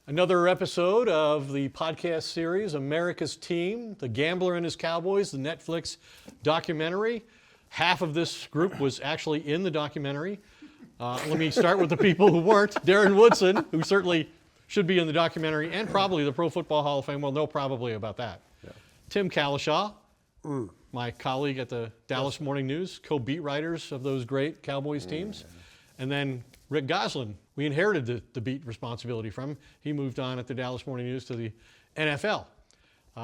Another episode of the podcast series, America's Team, The Gambler and His Cowboys, the Netflix documentary. Half of this group was actually in the documentary. Let me start with the people who weren't. Darren Woodson, who certainly should be in the documentary, and probably the Pro Football Hall of Fame. We'll know probably about that. Yeah. Tim Cowlishaw, my colleague at the Dallas Morning News, co-beat writers of those great Cowboys teams. And then Rick Gosselin, we inherited the beat responsibility from him. He moved on at the Dallas Morning News to the NFL.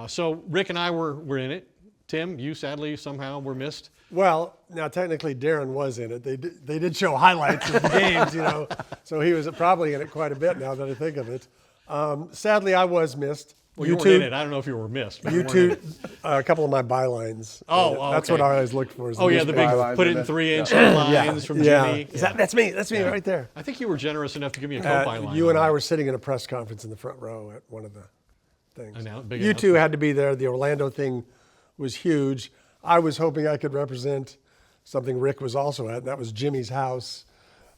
So Rick and I were in it. Tim, you sadly somehow were missed. Well, now technically Darren was in it. They did show highlights of the games, so he was probably in it quite a bit now that I think of it. Sadly, I was missed. Well, you weren't in it. I don't know if you were missed. But you two, a couple of my bylines. That's what I always looked for. The big put it in 3-inch lines from Jimmy. That's me right there. I think you were generous enough to give me a co-byline. You and I were sitting in a press conference in the front row at one of the things. You two had to be there. The Orlando thing was huge. I was hoping I could represent something Rick was also at, and that was Jimmy's house.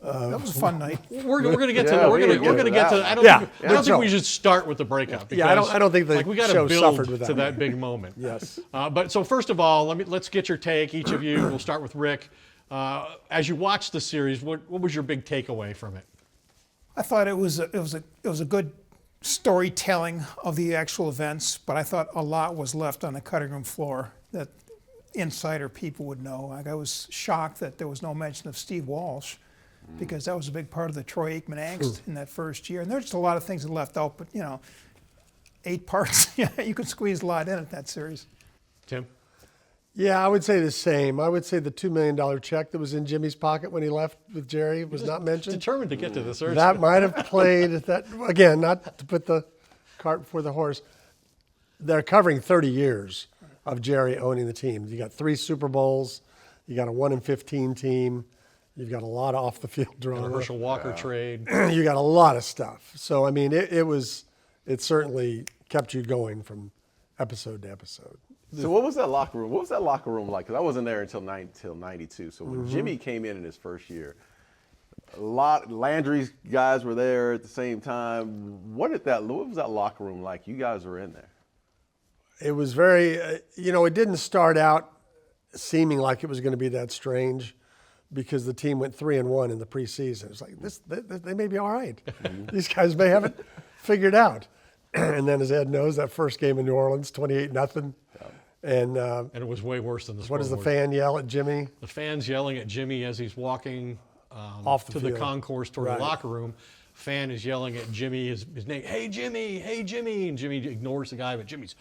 That was a fun night. We're going to get to. We're going to get to. I don't think we should start with the breakup. Because, I don't think the we got show to suffered build with that. to that big moment. Yes. But so first of all, let's get your take. Each of you. We'll start with Rick. As you watched the series, what was your big takeaway from it? I thought it was a good storytelling of the actual events, but I thought a lot was left on the cutting room floor that insider people would know. Like, I was shocked that there was no mention of Steve Walsh, because that was a big part of the Troy Aikman angst in that first year. And there's just a lot of things that left out, but 8 parts, you could squeeze a lot in at that series. Tim? Yeah, I would say the same. I would say the $2 million check that was in Jimmy's pocket when he left with Jerry was not mentioned. Determined to get to this. That might have played that. Again, not to put the cart before the horse. They're covering 30 years of Jerry owning the team. You got 3 Super Bowls. You got a 1-15 team. You've got a lot of off-the-field drama. A Herschel Walker trade. You got a lot of stuff. So, I mean, it certainly kept you going from episode to episode. So what was that locker room? What was that locker room like? Because I wasn't there until 92. So when Jimmy came in his first year, Landry's guys were there at the same time. What was that locker room like? You guys were in there. It was very, it didn't start out seeming like it was going to be that strange, because the team went 3-1 in the preseason. It's like, they may be all right. These guys may have it figured out. And then, as Ed knows, that first game in New Orleans, 28-0. And it was way worse than the scoreboard. What does the fan yell at Jimmy? The fan's yelling at Jimmy as he's walking off the to field. The concourse toward the locker room. Fan is yelling at Jimmy, his name, hey, Jimmy, and Jimmy ignores the guy, but Jimmy's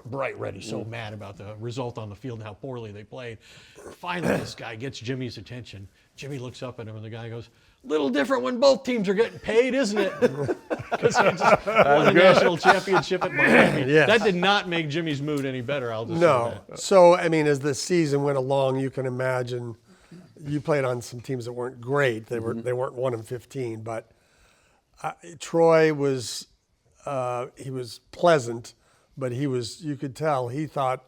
bright red. He's so mad about the result on the field and how poorly they played. Finally, this guy gets Jimmy's attention. Jimmy looks up at him, and the guy goes, little different when both teams are getting paid, isn't it? Because he just won a national championship at Miami. Yes. That did not make Jimmy's mood any better, I'll just say that. So, I mean, as the season went along, you can imagine you played on some teams that weren't great. They weren't 1-15, but Troy was he was pleasant, but you could tell he thought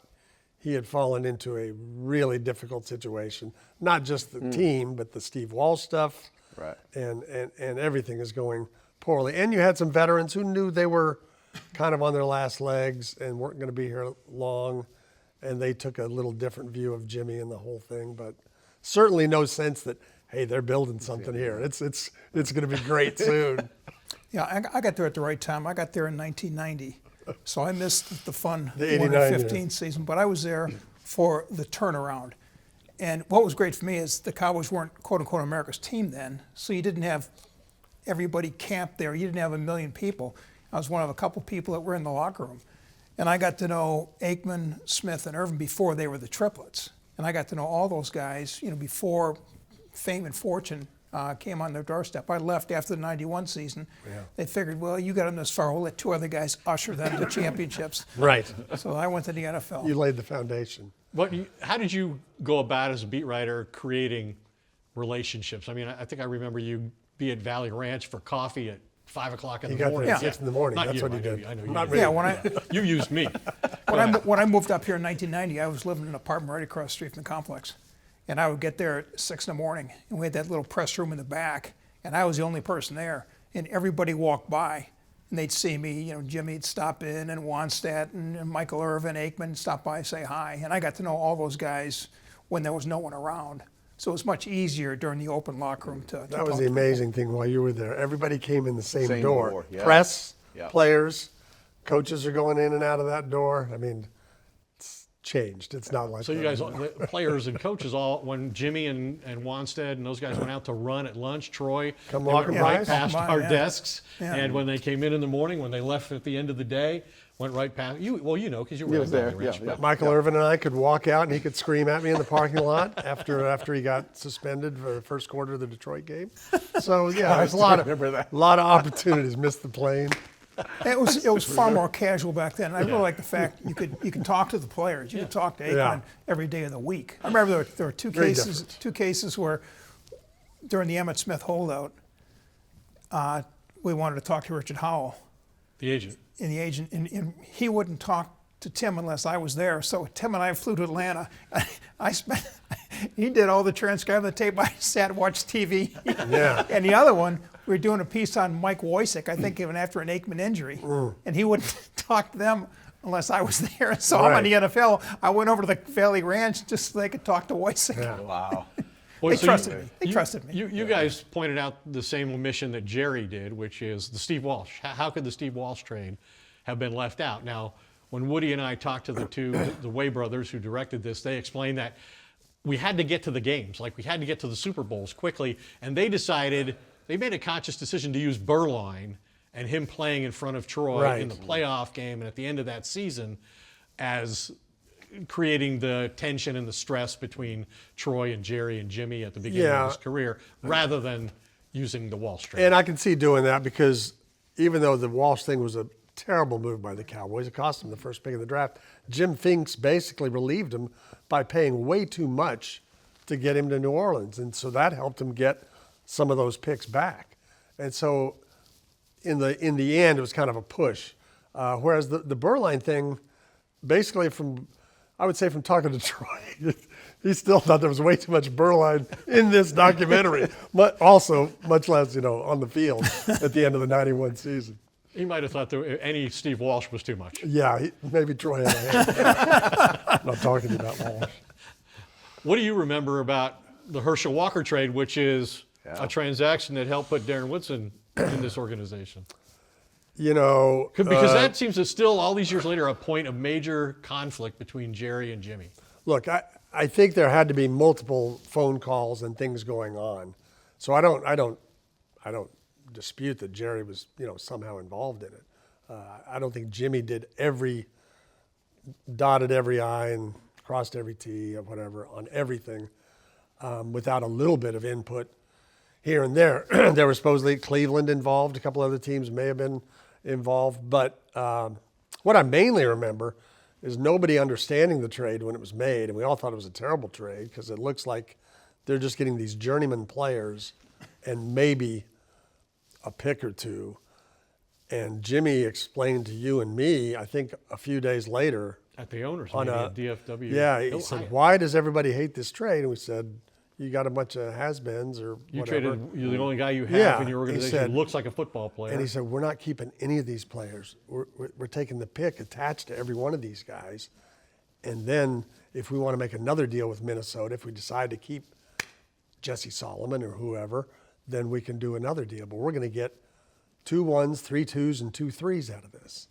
he had fallen into a really difficult situation. Not just the team, but the Steve Walsh stuff. Right. And everything is going poorly. And you had some veterans who knew they were kind of on their last legs and weren't going to be here long, and they took a little different view of Jimmy and the whole thing. But certainly no sense that, hey, they're building something here. It's going to be great soon. Yeah, I got there at the right time. I got there in 1990, so I missed the fun The 89 15 season, but I was there for the turnaround. And what was great for me is the Cowboys weren't, quote-unquote, America's team then, so you didn't have everybody camped there. You didn't have 1 million people. I was one of a couple people that were in the locker room. And I got to know Aikman, Smith, and Irvin before they were the triplets. And I got to know all those guys, before fame and fortune came on their doorstep. I left after the 91 season. Yeah. They figured, well, you got them this far, we'll let 2 other guys usher them to championships. Right. So I went to the NFL. You laid the foundation. How did you go about as a beat writer creating relationships? I mean, I think I remember you be at Valley Ranch for coffee at 5 o'clock in the morning. You got there at 6 in the morning. That's what you did. I know you. Not did. really. Yeah, when you used me. when I moved up here in 1990, I was living in an apartment right across the street from the complex. And I would get there at 6 in the morning, and we had that little press room in the back, and I was the only person there. And everybody walked by, and they'd see me. Jimmy'd stop in, and Wannstedt and Michael Irvin, Aikman stop by and say hi. And I got to know all those guys when there was no one around. So it was much easier during the open locker room to That was the amazing thing while you were there. Everybody came in the same door. door, yeah. Press, Yeah. players, coaches are going in and out of that door. I mean, it's changed. It's not like So you that guys, anymore. the players and coaches, all when Jimmy and Wannstedt and those guys went out to run at lunch, Troy, Come they went walking right by. past Walking by, our yeah. desks. Yeah. And when they came in the morning, when they left at the end of the day, went right past you. Well, because you were was at there, Valley Ranch, yeah, but yeah. Michael Irvin and I could walk out and he could scream at me in the parking lot after he got suspended for the first quarter of the Detroit game. So yeah, there's a lot of opportunities. Missed the plane. It was far more casual back then. I really like the fact you could talk to the players. You could talk to Aikman Yeah. every day of the week. I remember there were Very two cases where during the Emmett Smith holdout, we wanted to talk to Richard Howell, the agent. and the agent, and he wouldn't talk to Tim unless I was there. So Tim and I flew to Atlanta. He did all the transcribing the tape. I sat and watched TV. Yeah. And the other one, we were doing a piece on Mike Wojcik, I think even after an Aikman injury. And he wouldn't talk to them unless I was there. So I'm on the NFL. I went over to the Valley Ranch just so they could talk to Wojcik. Yeah. Wow. Well, They so trusted me. They trusted me. You guys pointed out the same omission that Jerry did, which is the Steve Walsh. How could the Steve Walsh trade have been left out? Now, when Woody and I talked to the Way brothers who directed this, they explained that we had to get to the games, like we had to get to the Super Bowls quickly, and they made a conscious decision to use Burline and him playing in front of Troy in the playoff game and at the end of that season as creating the tension and the stress between Troy and Jerry and Jimmy at the beginning of his career, rather than using the Walsh trade. And I can see doing that because even though the Walsh thing was a terrible move by the Cowboys, it cost them the first pick of the draft, Jim Finks basically relieved him by paying way too much to get him to New Orleans. And so that helped him get some of those picks back. And so in the end, it was kind of a push. Whereas the Burline thing, basically I would say from talking to Troy, he still thought there was way too much Burline in this documentary, but also much less, on the field at the end of the 91 season. He might have thought that any Steve Walsh was too much. Yeah, maybe Troy had a hand. I'm not talking about Walsh. What do you remember about the Herschel Walker trade, which is a transaction that helped put Darren Woodson in this organization? Because that seems to still, all these years later, a point of major conflict between Jerry and Jimmy. Look, I think there had to be multiple phone calls and things going on. So I don't dispute that Jerry was, somehow involved in it. I don't think Jimmy dotted every I and crossed every T or whatever on everything without a little bit of input here and there. There was supposedly Cleveland involved. A couple other teams may have been involved. But what I mainly remember is nobody understanding the trade when it was made. And we all thought it was a terrible trade because it looks like they're just getting these journeyman players and maybe a pick or two. And Jimmy explained to you and me, I think a few days later. At the owners On meeting at DFW. Yeah, he said, why does everybody hate this trade? And we said, you got a bunch of has-beens or You whatever. you're the only guy you have in your he organization said- who looks like a football player. And he said, we're not keeping any of these players. We're taking the pick attached to every one of these guys. And then if we want to make another deal with Minnesota, if we decide to keep Jesse Solomon or whoever, then we can do another deal. But we're going to get 2 1s, 3 2s, and 2 3s out of this.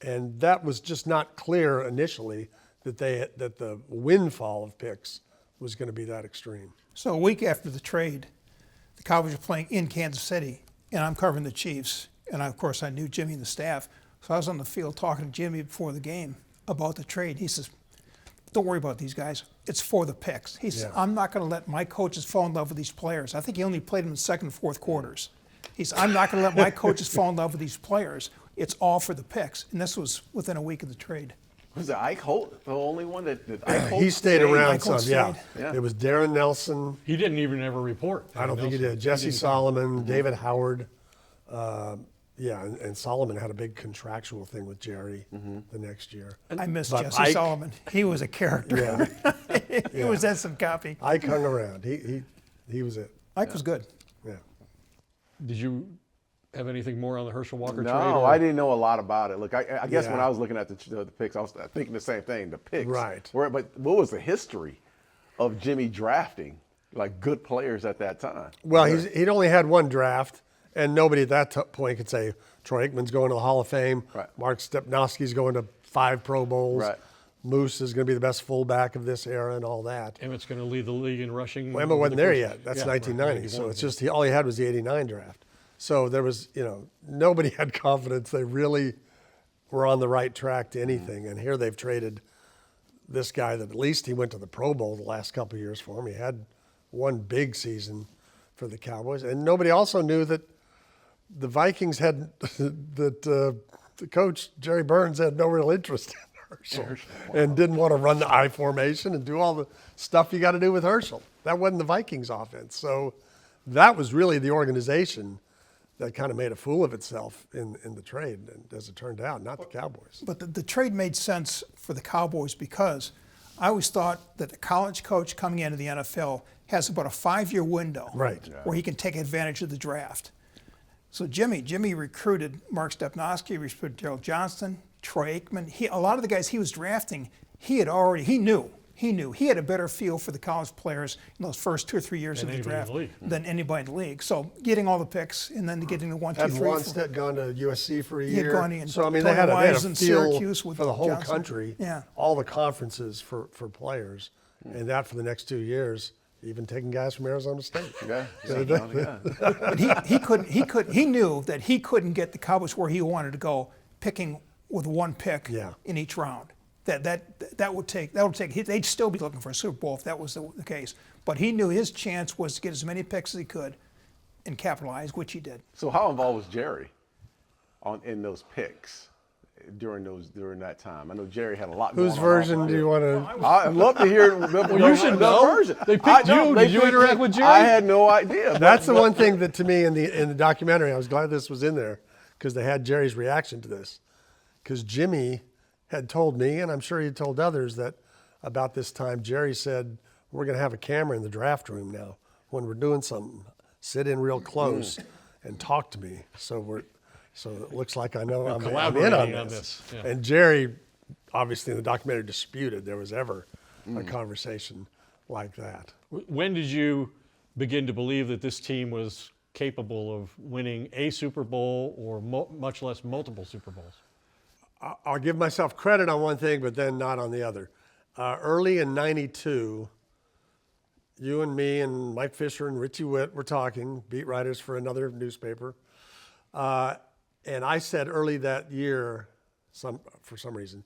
And that was just not clear initially that the windfall of picks was going to be that extreme. So a week after the trade, the Cowboys were playing in Kansas City, and I'm covering the Chiefs. And of course, I knew Jimmy and the staff. So I was on the field talking to Jimmy before the game about the trade. He says, don't worry about these guys. It's for the picks. He says, I'm not going to let my coaches fall in love with these players. I think he only played them in second and fourth quarters. He said, I'm not going to let my coaches fall in love with these players. It's all for the picks. And this was within a week of the trade. Was it Ike Holt the only one that Ike Holt He stayed around Ike Holt some, yeah. Yeah. It was Darren Nelson. He didn't even ever report. I don't think he did. Jesse Solomon, David Howard. And Solomon had a big contractual thing with Jerry the next year. I miss But Jesse Ike- Solomon. He was a character. Yeah, He was at some copy. Ike hung around. He was it. Ike was good. Yeah. Did you have anything more on the Herschel Walker trade? No, or- I didn't know a lot about it. Look, I guess when Yeah. I was looking at the picks, I was thinking the same thing. The picks, Right. But what was the history of Jimmy drafting like good players at that time? Well, he'd only had one draft, and nobody at that point could say Troy Aikman's going to the Hall of Fame. Right. Mark Stepnowski's going to 5 Pro Bowls. Right. Moose is going to be the best fullback of this era and all that. Emmett's going to lead the league in rushing. Well, Emmitt wasn't there course- yet. That's Yeah, 1990. right, So 91, it's yeah. just all he had was the 89 draft. So there was, nobody had confidence they really were on the right track to anything. And here they've traded this guy that at least he went to the Pro Bowl the last couple of years for him. He had one big season for the Cowboys. And nobody also knew that the Vikings had, that the coach, Jerry Burns, had no real interest in Herschel and didn't want to run the I formation and do all the stuff you got to do with Herschel. That wasn't the Vikings offense. So that was really the organization that kind of made a fool of itself in the trade, and as it turned out, not the Cowboys. But the trade made sense for the Cowboys because I always thought that the college coach coming into the NFL has about a 5-year window Right. where he can take advantage of the draft. So Jimmy recruited Mark Stepnoski, recruited Gerald Johnston, Troy Aikman. A lot of the guys he was drafting, he knew. He had a better feel for the college players in those first 2 or 3 years Than of the anybody in draft the league. than anybody in the league. So getting all the picks and then getting the 1, 2, Had 3, 4. Wanstead gone to USC for a He had year. gone in. So, I mean, Tony they had a Wise in feel Syracuse with for the whole Johnson. country, Yeah. all the conferences for players, and that for the next 2 years, even taking guys from Arizona State. Yeah. But he knew that he couldn't get the Cowboys where he wanted to go, picking with 1 pick Yeah. in each round. That would take. They'd still be looking for a Super Bowl if that was the case. But he knew his chance was to get as many picks as he could, and capitalize, which he did. So how involved was Jerry in those picks during that time? I know Jerry had a lot. Whose going on version off do you want to? I'd love to hear. you should know. Version. They picked you. Did you interact with Jerry? I had no idea. That's the one thing that, to me, in the documentary, I was glad this was in there because they had Jerry's reaction to this. Because Jimmy had told me, and I'm sure he had told others, that about this time, Jerry said, "We're going to have a camera in the draft room now. When we're doing something, sit in real close and talk to me." So it looks like I know I'm in collaborating on on this. this, yeah. And Jerry, obviously, in the documentary, disputed there was ever a conversation like that. When did you begin to believe that this team was capable of winning a Super Bowl or much less multiple Super Bowls? I'll give myself credit on one thing, but then not on the other. Early in '92, you and me and Mike Fisher and Richie Witt were talking, beat writers for another newspaper. And I said early that year, for some reason,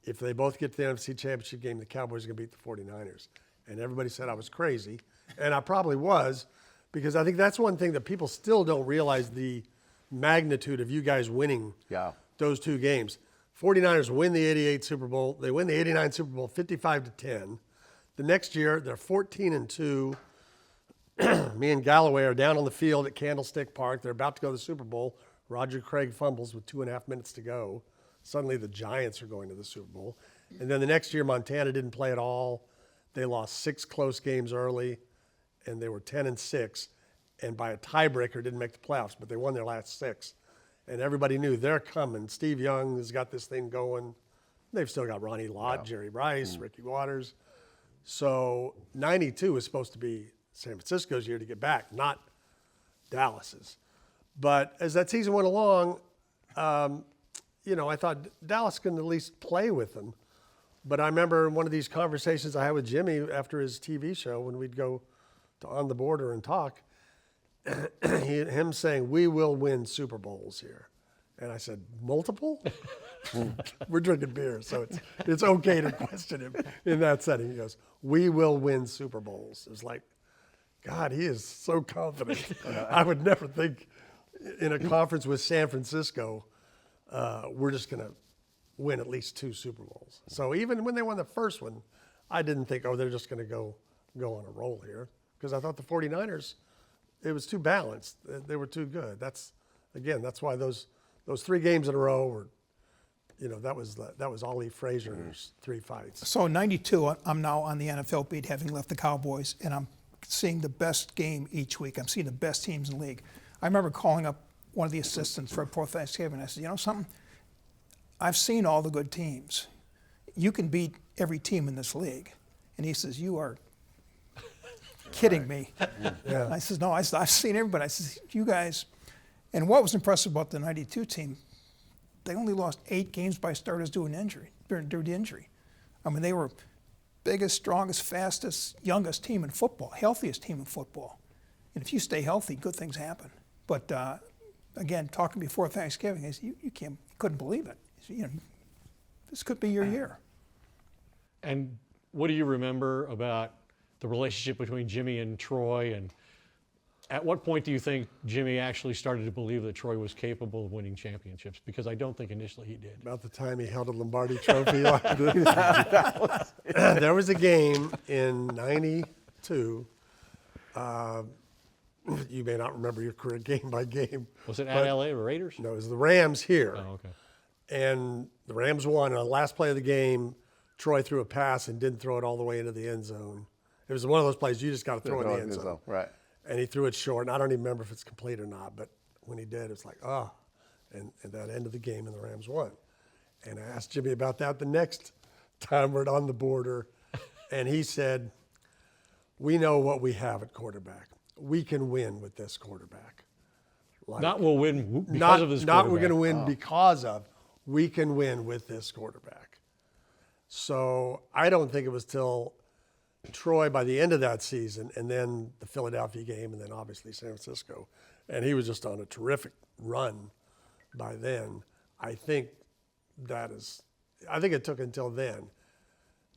if they both get to the NFC Championship game, the Cowboys are going to beat the 49ers. And everybody said I was crazy. And I probably was, because I think that's one thing that people still don't realize, the magnitude of you guys winning those 2 games. 49ers win the 88 Super Bowl. They win the 89 Super Bowl 55-10. The next year, they're 14-2. Me and Galloway are down on the field at Candlestick Park. They're about to go to the Super Bowl. Roger Craig fumbles with 2.5 minutes to go. Suddenly the Giants are going to the Super Bowl. And then the next year, Montana didn't play at all. They lost 6 close games early, and they were 10-6. And by a tiebreaker, didn't make the playoffs, but they won their last 6. And everybody knew they're coming. Steve Young has got this thing going. They've still got Ronnie Lott, Jerry Rice, Ricky Waters. So 92 was supposed to be San Francisco's year to get back, not Dallas's. But as that season went along, I thought Dallas can at least play with them. But I remember in one of these conversations I had with Jimmy after his TV show, when we'd go to On the Border and talk, him saying, "We will win Super Bowls here." And I said, "Multiple?" We're drinking beer, so it's okay to question him in that setting. He goes, "We will win Super Bowls." It was like, God, he is so confident. I would never think in a conference with San Francisco, we're just going to win at least 2 Super Bowls. So even when they won the first one, I didn't think, they're just going to go on a roll here, because I thought the 49ers, it was too balanced. They were too good. That's why those 3 games in a row were, that was Ollie Frazier's 3 fights. So in '92, I'm now on the NFL beat, having left the Cowboys, and I'm seeing the best game each week. I'm seeing the best teams in the league. I remember calling up one of the assistants right before Thanksgiving. I said, you know something? I've seen all the good teams. You can beat every team in this league. And he says, you are kidding me. Yeah. I says, no, I've seen everybody. I says, you guys. And what was impressive about the 92 team, they only lost 8 games by starters due to injury. I mean, they were biggest, strongest, fastest, youngest team in football, healthiest team in football. And if you stay healthy, good things happen. But again, talking before Thanksgiving, I said, you couldn't believe it. He said, this could be your year. And what do you remember about the relationship between Jimmy and Troy? And at what point do you think Jimmy actually started to believe that Troy was capable of winning championships? Because I don't think initially he did. About the time he held a Lombardi trophy like this. There was a game in '92. You may not remember your career game by game. Was it at LA Raiders? No, it was the Rams here. Oh, okay. And the Rams won. On the last play of the game, Troy threw a pass and didn't throw it all the way into the end zone. It was one of those plays you just got to throw it in the end zone. Right. And he threw it short, and I don't even remember if it's complete or not, but when he did, it's like, oh. And that ended the game, and the Rams won. And I asked Jimmy about that the next time we're on the border, and he said, we know what we have at quarterback. We can win with this quarterback. Like, Not we'll win because of this Not quarterback. we're going to win because of. We can win with this quarterback. So I don't think it was till Troy by the end of that season, and then the Philadelphia game, and then obviously San Francisco, and he was just on a terrific run by then. I think it took until then.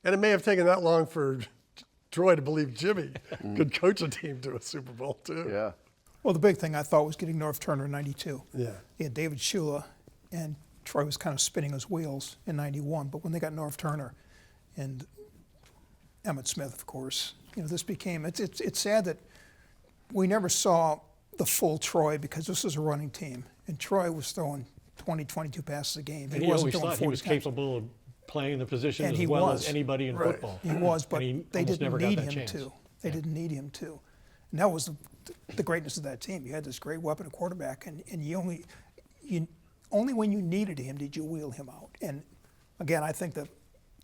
And it may have taken that long for Troy to believe Jimmy could coach a team to a Super Bowl too. Yeah. Well, the big thing I thought was getting Norv Turner in '92. Yeah. He had David Shula, and Troy was kind of spinning his wheels in '91. But when they got Norv Turner and Emmitt Smith, of course, this became. It's sad that we never saw the full Troy because this was a running team, and Troy was throwing 20, 22 passes a game. And he always thought he was capable of playing the position And as he well was. as anybody in football. He was, but And he they almost didn't never got need that him chance. to. They didn't need him to. And that was the greatness of that team. You had this great weapon at quarterback, and you only when you needed him did you wheel him out. And again, I think that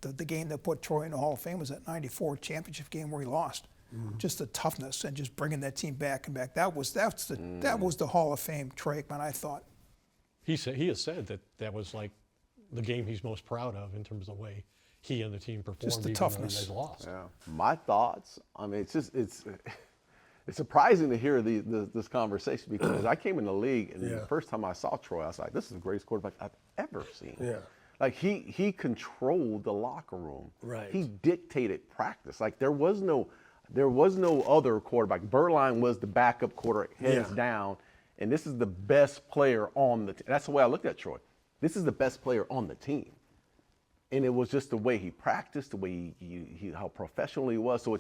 the game that put Troy in the Hall of Fame was that '94 championship game where he lost. Just the toughness and just bringing that team back and back. That was the Hall of Fame Troy Aikman, I thought. He has said that was like the game he's most proud of in terms of the way he and the team performed. Just the even though toughness. they lost. Yeah. My thoughts. I mean, it's surprising to hear this conversation because I came in the league and the first time I saw Troy, I was like, this is the greatest quarterback I've ever seen. Yeah. Like he controlled the locker room. Right. He dictated practice. Like there was no other quarterback. Berline was the backup quarterback, hands down, and this is the best player on the team. That's the way I looked at Troy. This is the best player on the team. And it was just the way he practiced, the way he how professional he was. So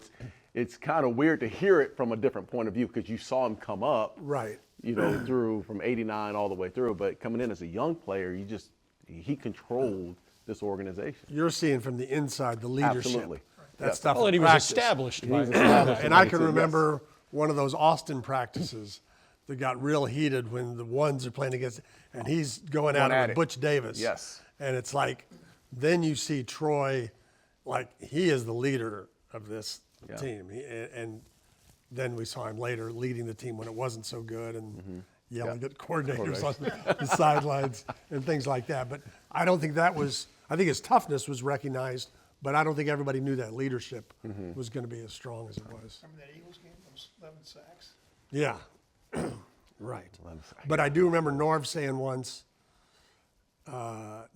it's kind of weird to hear it from a different point of view because you saw him come up, Right. through from '89 all the way through. But coming in as a young player, he controlled this organization. You're seeing from the inside the leadership. Absolutely. That Yes. stuff. Well, and in he was practice. established. And I can remember one of those Austin practices that got real heated when the ones are playing against, and he's going at it with Butch Davis. Yes. And it's like, then you see Troy, like he is the leader of this team. And then we saw him later leading the team when it wasn't so good and yelling at coordinators on the sidelines and things like that. But I don't think I think his toughness was recognized, but I don't think everybody knew that leadership was going to be as strong as it was. Remember that Eagles game? Those 11 sacks? Yeah, right. But I do remember Norv saying once,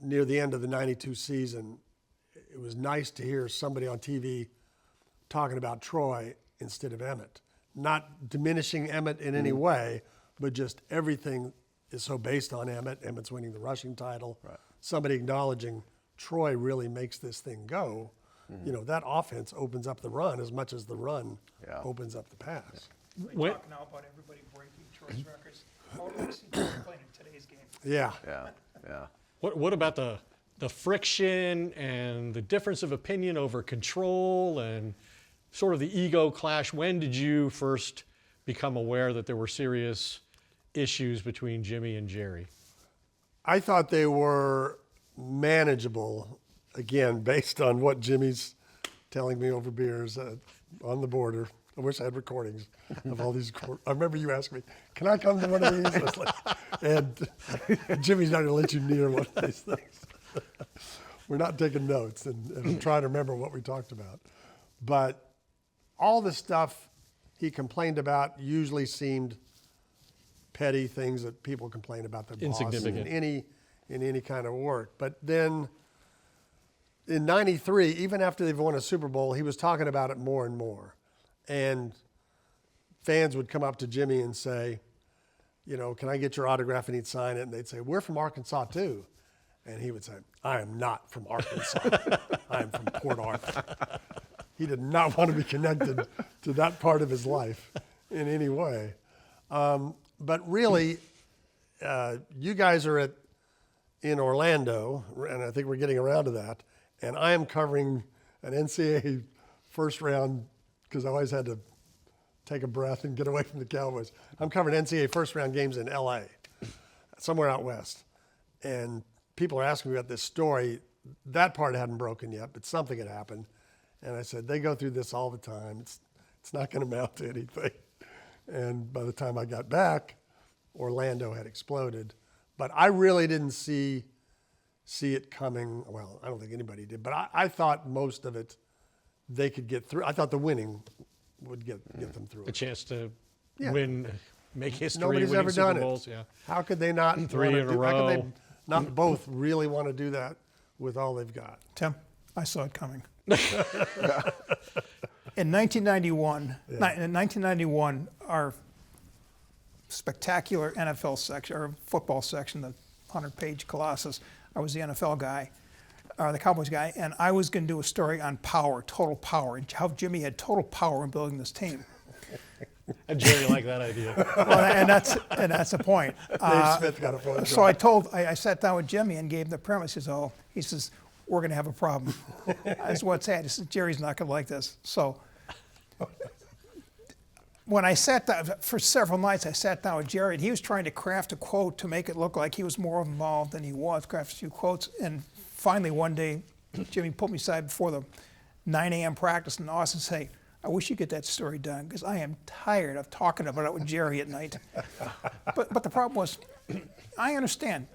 near the end of the '92 season, it was nice to hear somebody on TV talking about Troy instead of Emmitt. Not diminishing Emmitt in any way, but just everything is so based on Emmitt. Emmitt's winning the rushing title. Right. Somebody acknowledging Troy really makes this thing go. That offense opens up the run as much as the run opens up the pass. They talk now about everybody breaking Troy's records. How do we see Troy playing in today's game? Yeah. Yeah. What about the friction and the difference of opinion over control and sort of the ego clash? When did you first become aware that there were serious issues between Jimmy and Jerry? I thought they were manageable, again, based on what Jimmy's telling me over beers on the border. I wish I had recordings of all these. I remember you asking me, can I come to one of these? I was like, and Jimmy's not going to let you near one of these things. We're not taking notes, and I'm trying to remember what we talked about. But all the stuff he complained about usually seemed petty things that people complain about their boss Insignificant. in any kind of work. But then in '93, even after they've won a Super Bowl, he was talking about it more and more. And fans would come up to Jimmy and say, you know, can I get your autograph? And he'd sign it. And they'd say, we're from Arkansas too. And he would say, I am not from Arkansas. I am from Port Arthur. He did not want to be connected to that part of his life in any way. But really, you guys are in Orlando, and I think we're getting around to that, and I am covering an NCAA first round, because I always had to take a breath and get away from the Cowboys. I'm covering NCAA first round games in LA, somewhere out west. And people are asking me about this story. That part hadn't broken yet, but something had happened. And I said, they go through this all the time. It's not going to amount to anything. And by the time I got back, Orlando had exploded. But I really didn't see it coming. Well, I don't think anybody did. But I thought most of it they could get through. I thought the winning would get them through A it. chance to Yeah. win, make history, Nobody's winning ever Super done Bowls. it. Yeah. How could they not? Three wanna in a do- How could they row. not both really want to do that with all they've got? Tim, I saw it coming. In 1991, our spectacular NFL section, or football section, the 100-page Colossus, I was the NFL guy, or the Cowboys guy, and I was going to do a story on power, total power, and how Jimmy had total power in building this team. And Jerry liked that idea. Well, and that's the point. Dave Smith got a phone So call. I sat down with Jimmy and gave him the premise. He says, we're going to have a problem. That's what's sad. He says, Jerry's not going to like this. So when I sat down, for several nights, I sat down with Jerry, and he was trying to craft a quote to make it look like he was more involved than he was, craft a few quotes. And finally, one day, Jimmy pulled me aside before the 9 a.m. practice in Austin and say, I wish you get that story done, because I am tired of talking about it with Jerry at night. But the problem was, I understand.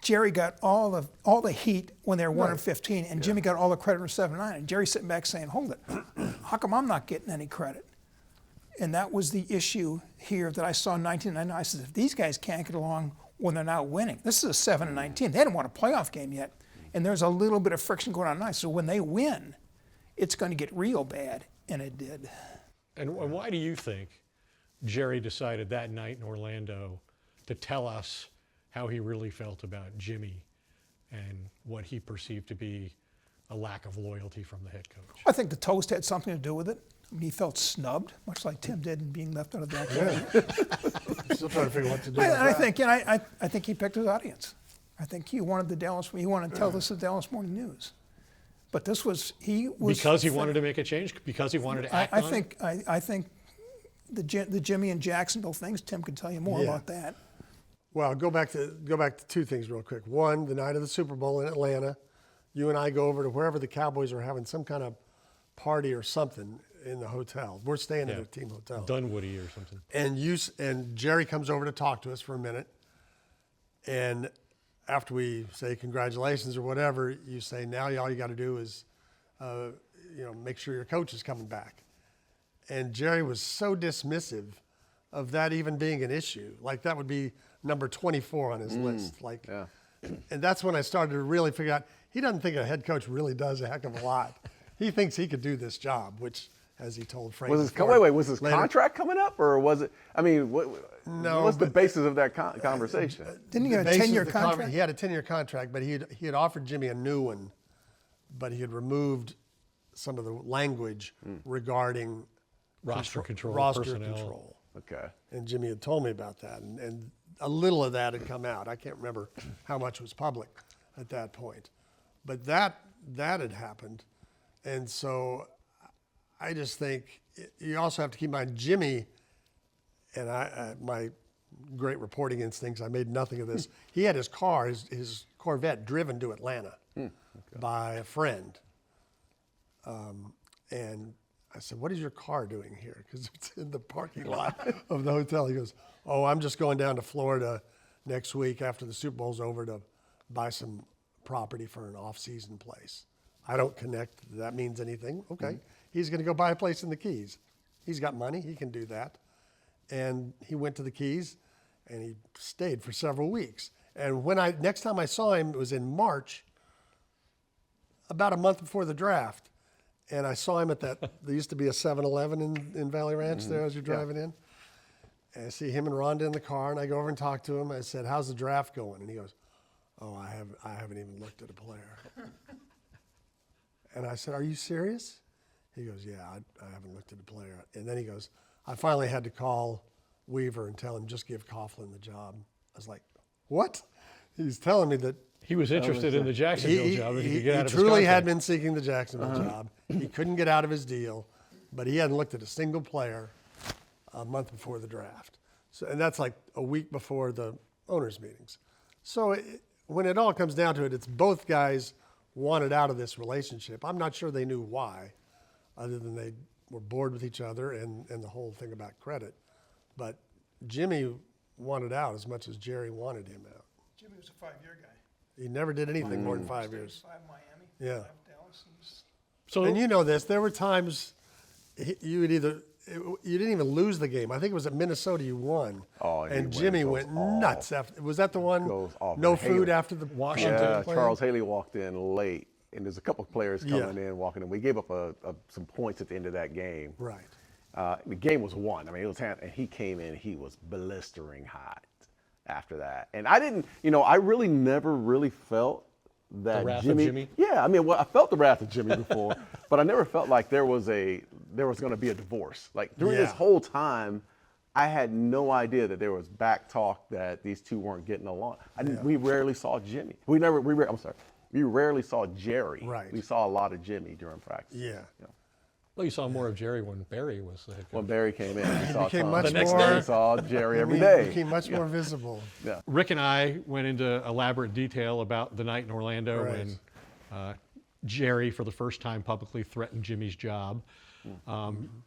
Jerry got all the heat when they were 1-15, and Jimmy got all the credit for 7-9. And Jerry's sitting back saying, hold it, how come I'm not getting any credit? And that was the issue here that I saw in 1999. I said, if these guys can't get along when they're not winning, this is a 7-19. They didn't want a playoff game yet. And there's a little bit of friction going on now. So when they win, it's going to get real bad. And it did. And why do you think Jerry decided that night in Orlando to tell us how he really felt about Jimmy and what he perceived to be a lack of loyalty from the head coach? I think the toast had something to do with it. I mean, he felt snubbed, much like Tim did in being left out of the back. Still trying to figure out what to do. I think, I think he picked his audience. I think he wanted to tell this to the Dallas Morning News. But this was, because he wanted to make a change, because he wanted to act on it? I think the Jimmy and Jacksonville things, Tim can tell you more about that. Well, go back to two things real quick. One, the night of the Super Bowl in Atlanta, you and I go over to wherever the Cowboys are having some kind of party or something in the hotel. We're staying at a team hotel. Dunwoody or something. And Jerry comes over to talk to us for a minute. And after we say congratulations or whatever, you say, now all you got to do is, make sure your coach is coming back. And Jerry was so dismissive of that even being an issue. Like that would be number 24 on his list. And that's when I started to really figure out, he doesn't think a head coach really does a heck of a lot. He thinks he could do this job, which, as he told Frank, Was his later, contract coming up, or was it? I mean, what's the basis of that conversation? Didn't he get a basis 10-year of the contract? He had a 10-year contract, but he had offered Jimmy a new one, but he had removed some of the language regarding Roster control, roster personnel. control. Okay. And Jimmy had told me about that, and a little of that had come out. I can't remember how much was public at that point, but that had happened, and so I just think you also have to keep in mind Jimmy and my great reporting instincts. I made nothing of this. He had his car, his Corvette, driven to Atlanta by a friend. And I said, what is your car doing here? Because it's in the parking lot of the hotel. He goes, oh, I'm just going down to Florida next week after the Super Bowl's over to buy some property for an off-season place. I don't connect that means anything. Okay. He's going to go buy a place in the Keys. He's got money. He can do that. And he went to the Keys, and he stayed for several weeks. And next time I saw him, it was in March, about a month before the draft. And I saw him at there used to be a 7-Eleven in Valley Ranch there as you're driving in. And I see him and Rhonda in the car, and I go over and talk to him. I said, how's the draft going? And he goes, oh, I haven't even looked at a player. And I said, are you serious? He goes, yeah, I haven't looked at a player. And then he goes, I finally had to call Weaver and tell him, just give Coughlin the job. I was like, what? He's telling me that He was interested in the Jacksonville job. If he could get out of his truly had contract. been seeking the Jacksonville job. He couldn't get out of his deal, but he hadn't looked at a single player a month before the draft. So, and that's like a week before the owners' meetings. So when it all comes down to it, it's both guys wanted out of this relationship. I'm not sure they knew why, other than they were bored with each other and the whole thing about credit. But Jimmy wanted out as much as Jerry wanted him out. Jimmy was a 5-year guy. He never did anything more than 5 years. 5 Miami. Yeah. 5 Dallas. So And you know this, there were times you didn't even lose the game. I think it was at Minnesota you won. Oh, and he Jimmy goes went off. nuts after. Was that the one? Goes off. No And food Haley. after the Washington. Yeah, playing? Charles Haley walked in late, and there's a couple of players coming in, walking in. We gave up some points at the end of that game. Right. The game was won. I mean, it was, and he came in, he was blistering hot after that. And I didn't, I really never really felt that wrath of Jimmy. Jimmy? Yeah, I mean, I felt the wrath of Jimmy before, but I never felt like there was going to be a divorce. Like during this Yeah. whole time, I had no idea that there was back talk that these two weren't getting along. We rarely saw Jimmy. We rarely saw Jerry. Right. We saw a lot of Jimmy during practice. Yeah. well, you saw more of Jerry when Barry was the head coach. When Barry came in, we saw became Tom. much The next more. day. We saw Jerry every He day. became much more visible. Yeah. Rick and I went into elaborate detail about the night in Orlando Right. when Jerry, for the first time, publicly threatened Jimmy's job.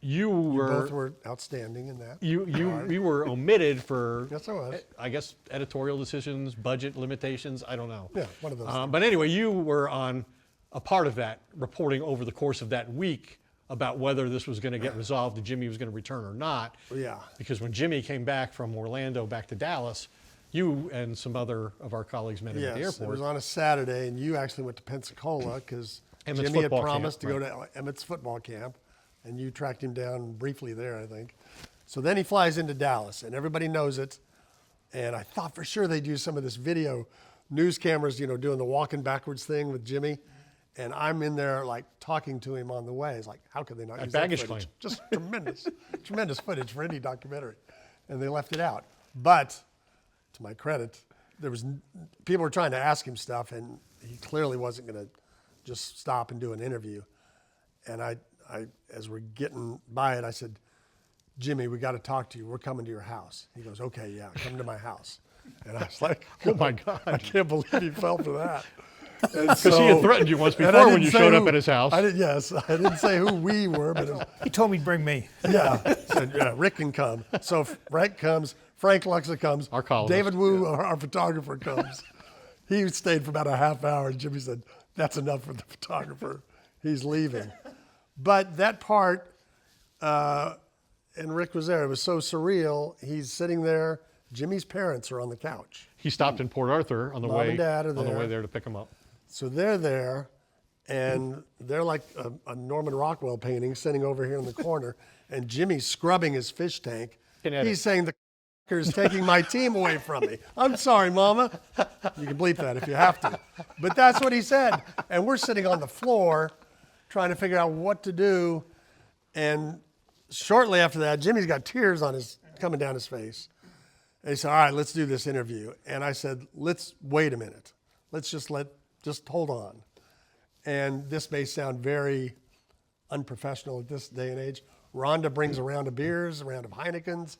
You were Both were outstanding in that. you were omitted for Yes, I was. I guess editorial decisions, budget limitations. I don't know. Yeah, one of those But anyway, you were on a part of that, reporting over the course of that week about whether this was going to get resolved and Jimmy was going to return or not. Yeah. Because when Jimmy came back from Orlando back to Dallas, you and some other of our colleagues met him at the Yes, it airport. was on a Saturday, and you actually went to Pensacola because Emmett's Jimmy had football promised camp, to go to Emmett's football camp, and you tracked him down briefly there, I think. So then he flies into Dallas, and everybody knows it. And I thought for sure they'd use some of this video, news cameras, doing the walking backwards thing with Jimmy. And I'm in there like talking to him on the way. It's like, how could they not use that baggage footage? claim. Just tremendous footage for any documentary. And they left it out. But to my credit, people were trying to ask him stuff, and he clearly wasn't going to just stop and do an interview. And I, as we're getting by it, I said, Jimmy, we got to talk to you. We're coming to your house. He goes, okay, yeah, come to my house. And I was like, Oh my God. I can't believe he fell for that. Because he had threatened you once and I before when didn't you say showed who- up at his house. I didn't say who we were, but it was, He told me to bring me. yeah, said, yeah, Rick can come. So Frank comes, Frank Luxa comes, Our columnist. David Wu, our photographer, comes. He stayed for about a half hour, and Jimmy said, that's enough for the photographer. He's leaving. But that part, and Rick was there, it was so surreal. He's sitting there. Jimmy's parents are on the couch. He stopped in Port Arthur on the Mom way and Dad are on the there. way there to pick him up. So they're there, and they're like a Norman Rockwell painting sitting over here in the corner, and Jimmy's scrubbing his fish tank. Kinetic. He's saying, the is taking my team away from me. I'm sorry, Mama. You can bleep that if you have to. But that's what he said. And we're sitting on the floor trying to figure out what to do. And shortly after that, Jimmy's got tears coming down his face. And he said, all right, let's do this interview. And I said, let's wait a minute. Let's just hold on. And this may sound very unprofessional at this day and age. Rhonda brings a round of beers, a round of Heinekens,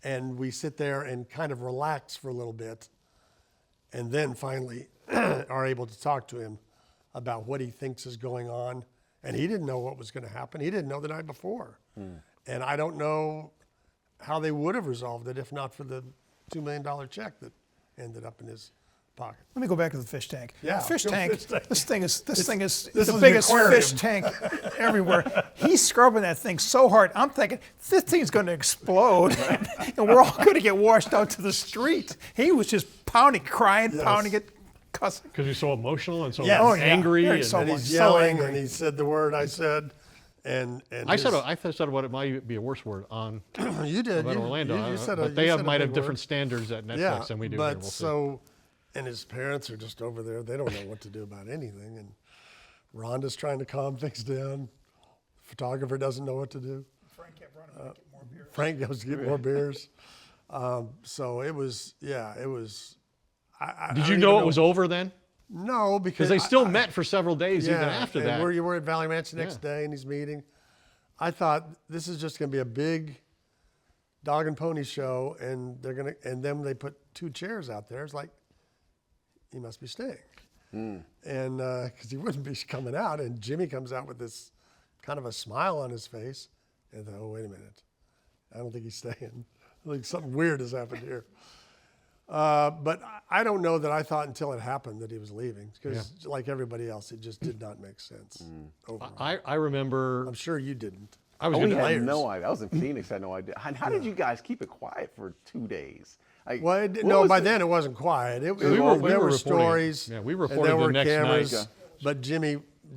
and we sit there and kind of relax for a little bit, and then finally are able to talk to him about what he thinks is going on. And he didn't know what was going to happen. He didn't know the night before. And I don't know how they would have resolved it if not for the $2 million check that ended up in his pocket. Let me go back to the fish tank. Yeah, Fish go tank. fish tank. This thing is This the is an biggest aquarium. fish tank everywhere. He's scrubbing that thing so hard. I'm thinking this thing's going to explode, and we're all going to get washed out to the street. He was just pounding, crying, Yes. pounding it, cussing. Because he's so emotional and so Yes. Oh, yeah. angry. Very and so And much. he's So yelling, angry. and he said the word I said, and I his- said what it might be a worse word on you did about you, Orlando. You said but you they said a might big have different word. standards at Netflix Yeah, than we do but here. We'll see. so, and his parents are just over there. They don't know what to do about anything. And Rhonda's trying to calm things down. Photographer doesn't know what to do. Frank kept running to get more beer. Frank goes to get more beers. So it was, it was. I Did don't you even know it was over then? No, because Because they still met for several days even after and that. you were at Valley Ranch the next Yeah. day, and he's meeting. I thought this is just going to be a big dog and pony show, and and then they put 2 chairs out there. It's like, he must be staying, and because he wouldn't be coming out. And Jimmy comes out with this kind of a smile on his face, and I thought, oh, wait a minute, I don't think he's staying. I think something weird has happened here. But I don't know that I thought until it happened that he was leaving, because like everybody else, it just did not make sense. Overall. I remember I'm sure you didn't. I was We gonna- had layers. no idea. I was in Phoenix. I had no idea. How did you guys keep it quiet for 2 days? Like, Well, what no, was by the- then it wasn't quiet. There were were reporting it. stories. Yeah, we and reported there the were next night. cameras. Okay. But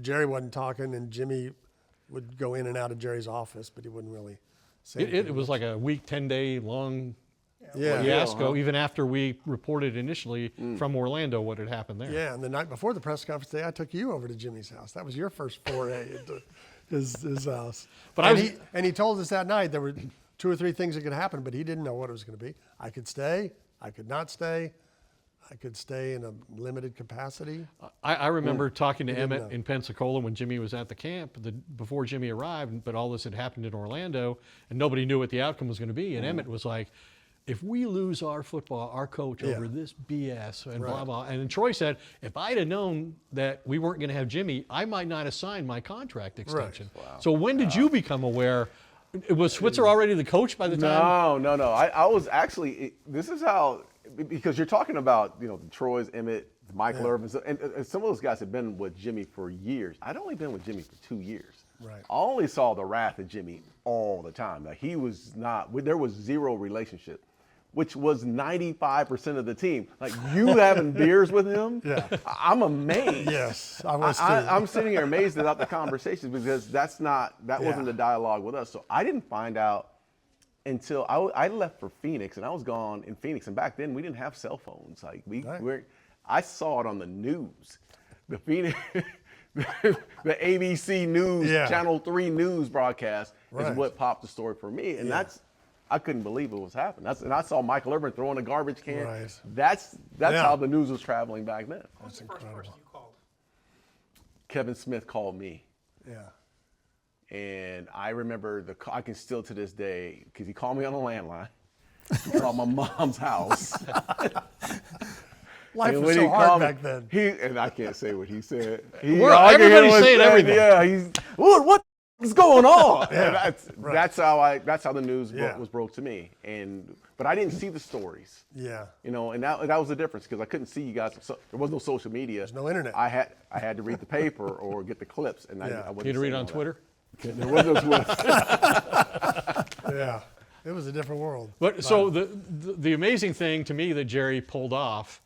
Jerry wasn't talking, and Jimmy would go in and out of Jerry's office, but he wouldn't really say anything. it was like a week, 10-day long Yeah. fiasco, even after we reported initially from Orlando what had happened there. Yeah, and the night before the press conference day, I took you over to Jimmy's house. That was your first foray into his house. But he told us that night there were 2 or 3 things that could happen, but he didn't know what it was going to be. I could stay. I could not stay. I could stay in a limited capacity. I remember talking to didn't Emmett know. in Pensacola when Jimmy was at the camp, before Jimmy arrived, but all this had happened in Orlando, and nobody knew what the outcome was going to be. And Emmett was like, if we lose our coach over this BS and blah, blah. And then Troy said, if I'd have known that we weren't going to have Jimmy, I might not have signed my contract extension. Wow. So when did you become aware? Was Switzer already the coach by the time? No. I was actually. This is how, because you're talking about the Troy's, Emmett, Michael Irvin, and some of those guys have been with Jimmy for years. I'd only been with Jimmy for 2 years. Right. I only saw the wrath of Jimmy all the time. Like he was not. There was zero relationship, which was 95% of the team. Like you having beers with him. Yeah. I'm amazed. Yes, I was too. I'm sitting here amazed about the conversations because that wasn't the dialogue with us. So I didn't find out until I left for Phoenix, and I was gone in Phoenix. And back then we didn't have cell phones. Like I saw it on the news, the Phoenix, the ABC News, Channel 3 news broadcast is what popped the story for me, and I couldn't believe it was happening. And I saw Michael Irvin throwing a garbage can. Right. That's how the news was traveling back then. That's incredible. Kevin Smith called me. Yeah. And I remember I can still to this day, because he called me on a landline. He called my mom's house. Life And was when so he hard called back me, then. And I can't say what he said. Everybody's saying everything. Yeah, he's, what is going on? Yeah, And that's how the news was broke to me. But I didn't see the stories. Yeah. And that was the difference, because I couldn't see you guys. So there was no social media. There's no internet. I had to read the paper or get the clips, and I wasn't You had to read seeing on all that. Twitter? There was no Twitter. Yeah. It was a different world. But so the amazing thing to me that Jerry pulled off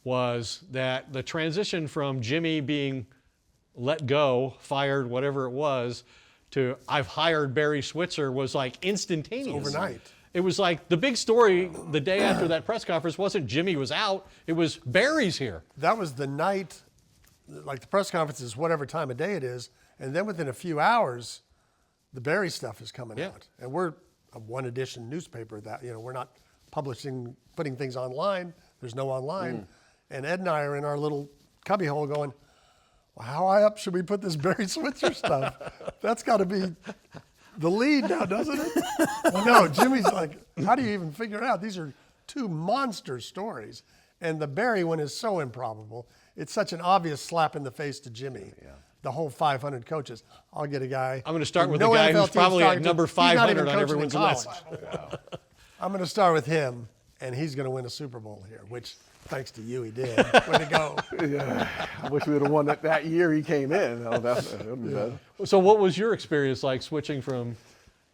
was that the transition from Jimmy being let go, fired, whatever it was, to I've hired Barry Switzer was like instantaneous. Overnight. It was like the big story the day after that press conference wasn't Jimmy was out, it was Barry's here. That was the night, like the press conference is whatever time of day it is, and then within a few hours, the Barry stuff is coming out. And we're a one edition newspaper that, we're not putting things online. There's no online. And Ed and I are in our little cubbyhole going, well, how high up should we put this Barry Switzer stuff? That's got to be the lead now, doesn't it? Well, no, Jimmy's like, how do you even figure it out? These are two monster stories. And the Barry one is so improbable. It's such an obvious slap in the face to Jimmy. Yeah. The whole 500 coaches. I'll get a guy. I'm going to start with the guy who's probably at number 500 on everyone's list. I'm going to start with him, and he's going to win a Super Bowl here, which, thanks to you, he did. Way to go. Yeah, I wish we would have won that year he came in. Oh, that would be better. So what was your experience like switching from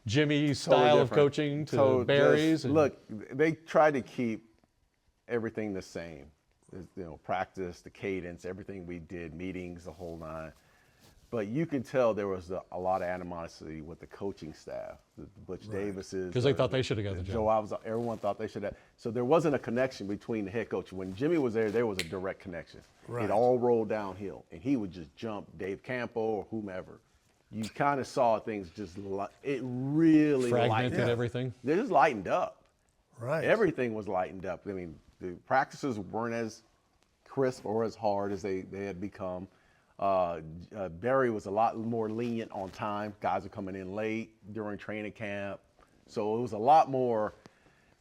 Jimmy's style of different. coaching to So Barry's? just, look, they tried to keep everything the same. Practice, the cadence, everything we did, meetings, the whole nine. But you can tell there was a lot of animosity with the coaching staff, the Butch Davises. Because they thought they should have got the job. Everyone thought they should have. So there wasn't a connection between the head coach. When Jimmy was there was a direct connection. Right. It all rolled downhill, and he would just jump Dave Campo or whomever. You kind of saw things it really fragmented lightened everything. They just lightened up. Right. Everything was lightened up. I mean, the practices weren't as crisp or as hard as they had become. Barry was a lot more lenient on time. Guys were coming in late during training camp. So it was a lot more,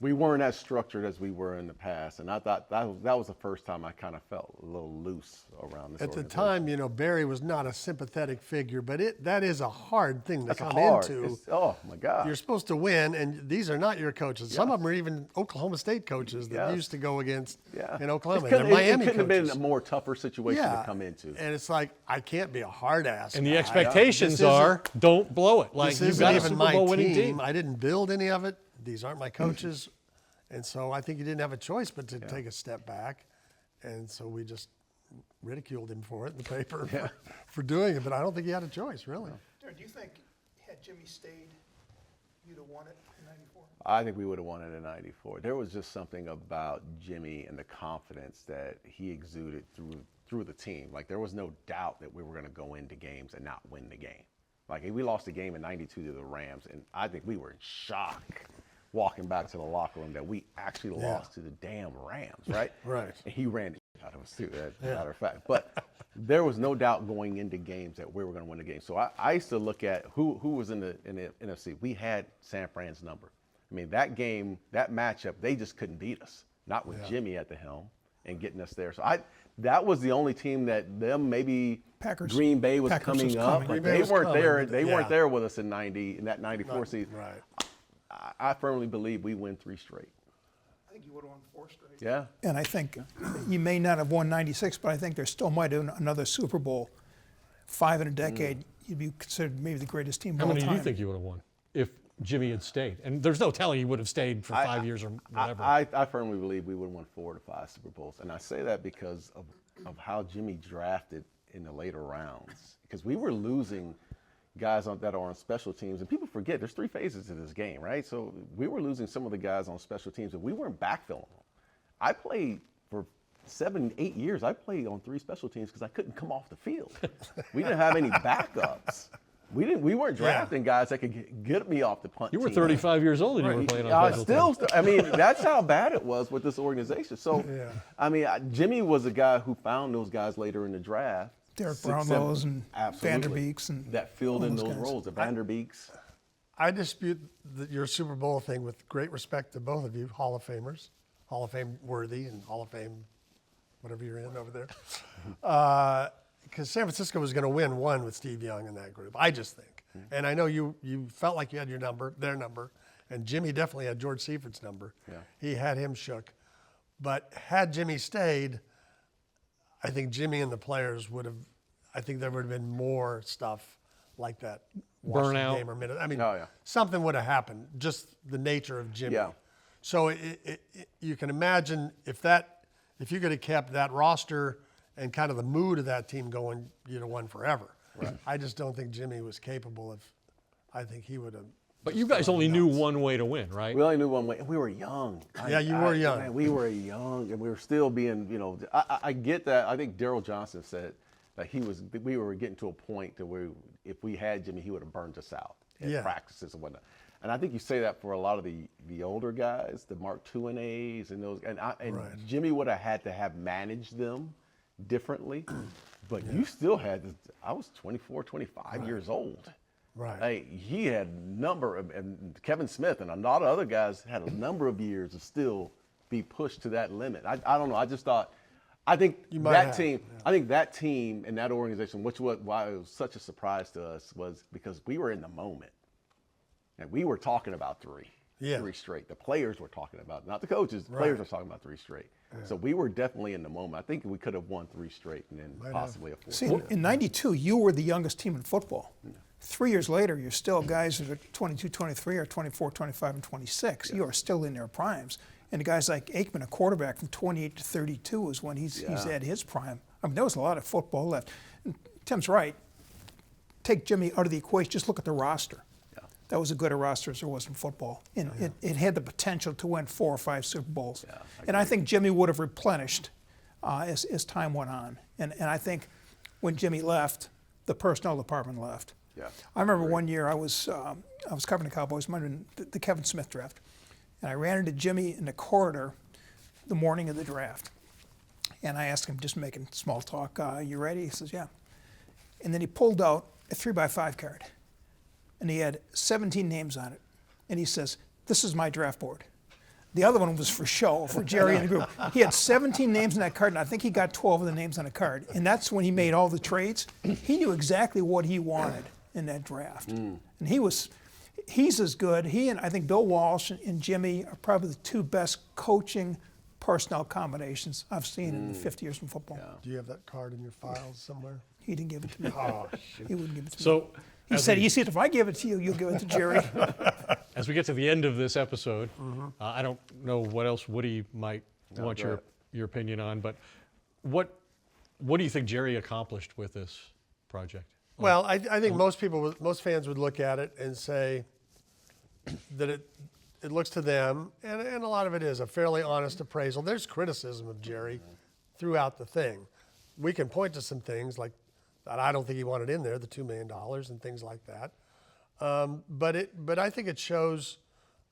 we weren't as structured as we were in the past. And I thought that was the first time I kind of felt a little loose around this At the organization. time, Barry was not a sympathetic figure, but that is a hard thing to That's come hard. into. Oh, my God. You're supposed to win, and these are not your coaches. Some of them are even Oklahoma State coaches that used to go against in Oklahoma. It Miami couldn't have been coaches. a more tougher situation to come into. And it's like, I can't be a hard ass. And the guy. expectations This are, don't blow it. Like, This you've isn't got a even Super my Bowl winning team. I didn't build any of it. These aren't my coaches. And so I think he didn't have a choice but to take a step back. And so we just ridiculed him for it in the paper for doing it. But I don't think he had a choice, really. Darren, do you think had Jimmy stayed, you'd have won it in '94? I think we would have won it in '94. There was just something about Jimmy and the confidence that he exuded through the team. Like, there was no doubt that we were going to go into games and not win the game. Like, we lost the game in '92 to the Rams, and I think we were in shock walking back to the locker room that we actually lost to the damn Rams, right? Right. And he ran the out of us too, as a matter of fact. But there was no doubt going into games that we were going to win the game. So I used to look at who was in the NFC. We had San Fran's number. I mean, that game, that matchup, they just couldn't beat us. Not with Jimmy at the helm and getting us there. So that was the only team that maybe Packers. Green Bay was Packers coming was up, coming. but Green Bay they was weren't coming, there. but They weren't there with us in that '94 season. Right. I firmly believe we win 3 straight. I think you would have won 4 straight. Yeah. And I think you may not have won '96, but I think there still might have been another Super Bowl. 5 in a decade, you'd be considered maybe the greatest team of How all many time. do you think you would have won if Jimmy had stayed? And there's no telling he would have stayed for 5 years or whatever. I firmly believe we would have won 4 to 5 Super Bowls. And I say that because of how Jimmy drafted in the later rounds. Because we were losing guys that are on special teams. And people forget there's 3 phases to this game, right? So we were losing some of the guys on special teams, and we weren't backfilling them. I played for 7, 8 years. I played on 3 special teams because I couldn't come off the field. We didn't have any backups. We weren't drafting guys that could get me off the punt You were team. 35 years old and you were playing on special teams. I mean, that's how bad it was with this organization. So, I mean, Jimmy was a guy who found those guys later in the draft. Derek 6, Brownlows 7, and absolutely, Vanderbeeks and that filled in all those those guys. roles. The Vanderbeeks. I dispute your Super Bowl thing with great respect to both of you, Hall of Famers, Hall of Fame worthy and Hall of Fame, whatever you're in over there. Because San Francisco was going to win 1 with Steve Young in that group, I just think. And I know you felt like you had their number, and Jimmy definitely had George Seifert's number. Yeah. He had him shook. But had Jimmy stayed, I think Jimmy and the players would have, I think there would have been more stuff like that. Washington Burnout. game or minute. I mean, Oh, something would have happened, just the nature of Jimmy. Yeah. So you can imagine if you could have kept that roster and kind of the mood of that team going, you'd have won forever. Right. I just don't think Jimmy was capable of, I think he would have. But you guys only knew one way to win, right? We only knew one way. We were young. You were young. Man, we were young, and we were still being, I get that. I think Daryl Johnson said that we were getting to a point to where if we had Jimmy, he would have burned us out in practices and whatnot. And I think you say that for a lot of the older guys, the Mark II and A's and those, and Jimmy would have had to have managed them differently. But you still had, I was 24, 25 years old. Right. Like, he had and Kevin Smith and a lot of other guys had a number of years to still be pushed to that limit. I don't know. I just thought, I think that team and that organization, why it was such a surprise to us was because we were in the moment. And we were talking about three straight. The players were talking about, not the coaches, the players were talking about 3 straight. Yeah. So we were definitely in the moment. I think we could have won 3 straight and then possibly a 4th. See, in '92, you were the youngest team in football. Yeah. 3 years later, you're still guys that are 22, 23, or 24, 25, and 26. Yeah. You are still in their primes. And guys like Aikman, a quarterback from 28 to 32 is when he's at his prime. I mean, there was a lot of football left. And Tim's right. Take Jimmy out of the equation. Just look at the roster. Yeah. That was as good a roster as there was in football. And it had the potential to win 4 or 5 Super Bowls. Yeah, and I think Jimmy would have replenished as time went on. And I think when Jimmy left, the personnel department left. Yeah. I remember one year I was covering the Cowboys, the Kevin Smith draft. And I ran into Jimmy in the corridor the morning of the draft. And I asked him, just making small talk, you ready? He says, yeah. And then he pulled out a 3x5 card. And he had 17 names on it. And he says, this is my draft board. The other one was for show, for Jerry and the group. He had 17 names on that card, and I think he got 12 of the names on the card. And that's when he made all the trades. He knew exactly what he wanted in that draft. And he's as good. He and I think Bill Walsh and Jimmy are probably the 2 best coaching personnel combinations I've seen in the 50 years from football. Yeah. Do you have that card in your files somewhere? He didn't give it to me. Oh, shoot. He wouldn't give it to me. So he said, you see, if I give it to you, you'll give it to Jerry. as we get to the end of this episode, I don't know what else Woody might want your opinion on, but what do you think Jerry accomplished with this project? Well, I think most fans would look at it and say that it looks to them, and a lot of it is a fairly honest appraisal. There's criticism of Jerry throughout the thing. We can point to some things like that I don't think he wanted in there, the $2 million and things like that. But I think it shows.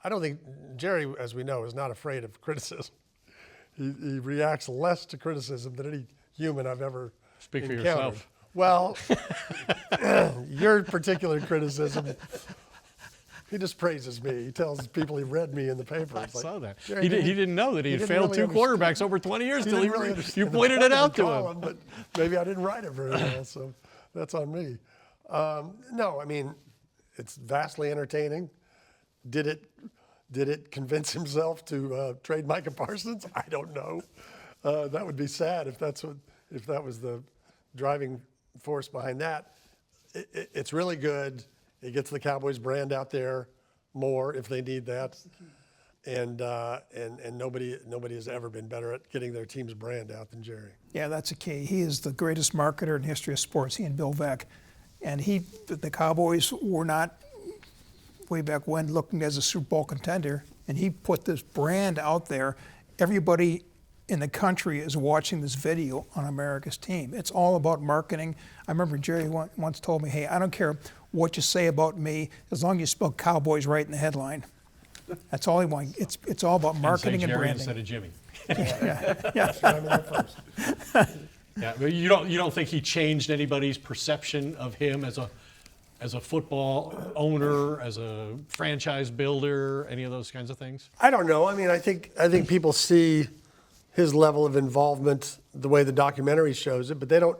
I don't think Jerry, as we know, is not afraid of criticism. He reacts less to criticism than any human I've ever Speak for encountered. yourself. Well, your particular criticism, he just praises me. He tells people he read me in the paper. I It's like, saw that. Jerry, He didn't know that he had failed really 2 quarterbacks over 20 years He till didn't really understand you the pointed it part out of the to him. column, but maybe I didn't write it very well, so that's on me. No, I mean, it's vastly entertaining. Did it convince himself to trade Micah Parsons? I don't know. That would be sad if that was the driving force behind that. It's really good. It gets the Cowboys brand out there more if they need that. And nobody has ever been better at getting their team's brand out than Jerry. Yeah, that's a key. He is the greatest marketer in the history of sports, he and Bill Veeck. And the Cowboys were not, way back when, looking as a Super Bowl contender. And he put this brand out there. Everybody in the country is watching this video on America's team. It's all about marketing. I remember Jerry once told me, hey, I don't care what you say about me, as long as you spell Cowboys right in the headline. That's all he wants. It's all about marketing and Jerry branding. instead of Jimmy. Yeah. I'm in there first. Yeah, but you don't think he changed anybody's perception of him as a football owner, as a franchise builder, any of those kinds of things? I don't know. I mean, I think people see his level of involvement the way the documentary shows it, but they don't.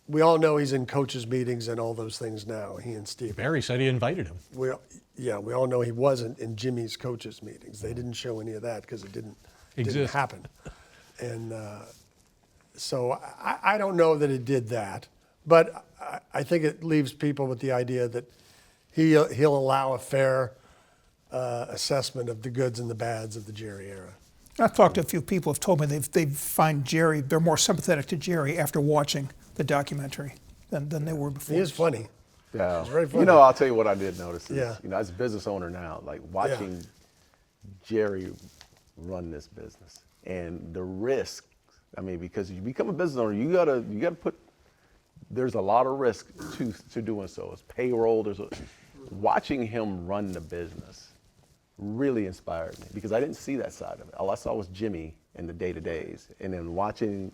We all know he's in coaches' meetings and all those things now, he and Steve. Barry said he invited him. We all know he wasn't in Jimmy's coaches' meetings. They didn't show any of that because it didn't happen. And so I don't know that it did that, but I think it leaves people with the idea that he'll allow a fair assessment of the goods and the bads of the Jerry era. I've talked to a few people who have told me they find Jerry, they're more sympathetic to Jerry after watching the documentary than they were before. He is funny. Yeah. He's very funny. I'll tell you what I did notice is, Yeah. as a business owner now, like watching Jerry run this business and the risk. I mean, because you become a business owner, you gotta put. There's a lot of risk to doing so. It's payroll. Watching him run the business really inspired me because I didn't see that side of it. All I saw was Jimmy and the day-to-days. And then watching,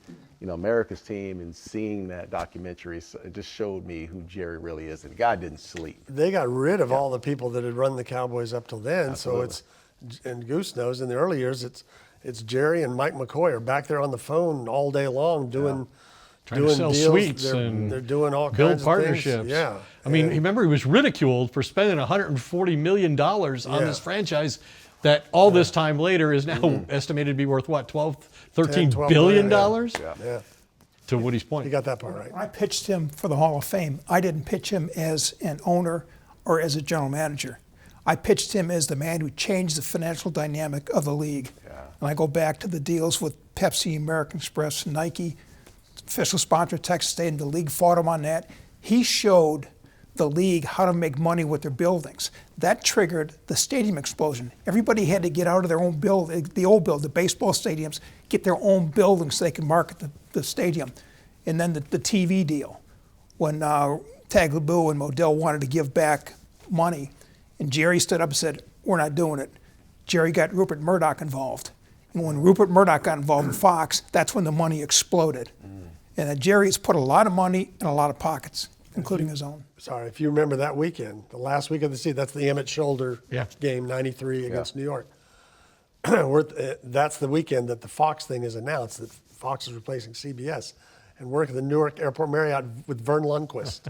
America's team and seeing that documentary, it just showed me who Jerry really is. And the guy didn't sleep. They got rid of all the people that had run the Cowboys up till then. Absolutely. So and Goose knows in the early years, it's Jerry and Mike McCoy are back there on the phone all day long doing Trying to sell deals. suites They're and doing all build kinds of partnerships. things. Yeah. I mean, And- remember he was ridiculed for spending $140 million on Yeah. this franchise that all this time later is now estimated to be worth what, 13 12 billion billion, dollars? Yeah, To Woody's point. you got that part right. I pitched him for the Hall of Fame. I didn't pitch him as an owner or as a general manager. I pitched him as the man who changed the financial dynamic of the league. And I go back to the deals with Pepsi, American Express, Nike, official sponsor Texas State, and the league fought him on that. He showed the league how to make money with their buildings. That triggered the stadium explosion. Everybody had to get out of their own the baseball stadiums, get their own buildings so they could market the stadium. And then the TV deal, when Tagliabue and Modell wanted to give back money, and Jerry stood up and said, "We're not doing it." Jerry got Rupert Murdoch involved. And when Rupert Murdoch got involved in Fox, that's when the money exploded. And Jerry's put a lot of money in a lot of pockets, including his own. Sorry, if you remember that weekend, the last week of the season, that's the Emmett Shoulder Yeah. game, 93 against New York. That's the weekend that the Fox thing is announced, that Fox is replacing CBS. And we're at the Newark Airport Marriott with Vern Lundquist.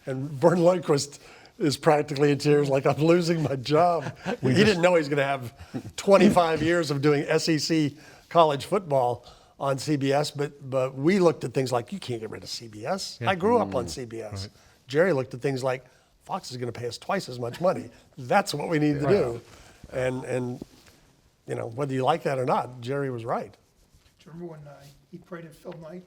And Vern Lundquist is practically in tears, like, I'm losing my job. He didn't know he was going to have 25 years of doing SEC college football on CBS, but we looked at things like, you can't get rid of CBS. I grew up on CBS. Right. Jerry looked at things like, Fox is going to pay us twice as much money. That's what we need to do. And whether you like that or not, Jerry was right. Do you remember when he prayed at Phil Knight?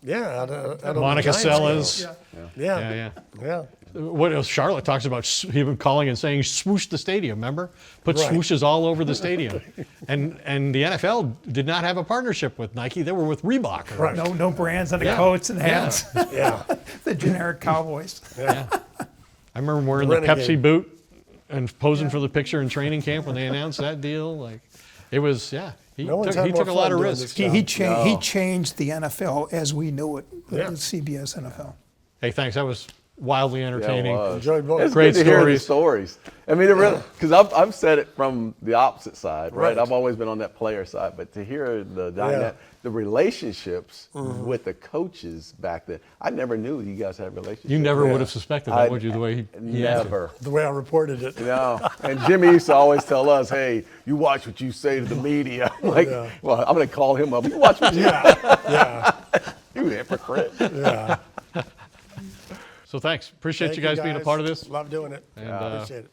Yeah. Out of Monica the Giants Seles. game. Yeah. What else? Charlotte talks about him calling and saying, swoosh the stadium, remember? Put Right. swooshes all over the stadium. And the NFL did not have a partnership with Nike. They were with Reebok. Right. No brands on the Yeah. coats and hats. Yeah. The generic Cowboys. Yeah. I remember wearing the Renegade. Pepsi boot and posing for the picture in training camp when they announced that deal. Like, it was, He No one's took, had he more took a fun lot of doing risks. this. He changed the NFL as we knew it, the Yeah. CBS NFL. Hey, thanks. That was wildly entertaining. Enjoyed both. It's Great good to hear the stories. stories. I mean, it really, because I've said it from the opposite side, right? Right. I've always been on that player side, but to hear the relationships with the coaches back then, I never knew you guys had relationships. You never would have suspected that, would you, the way he answered? Never. The way I reported it. No. And Jimmy used to always tell us, hey, you watch what you say to the media. Like, well, I'm going to call him up. You watch what you Yeah. You hypocrite. Yeah. So thanks. Appreciate Thank you guys being a part of this. Love doing it. And, Appreciate it.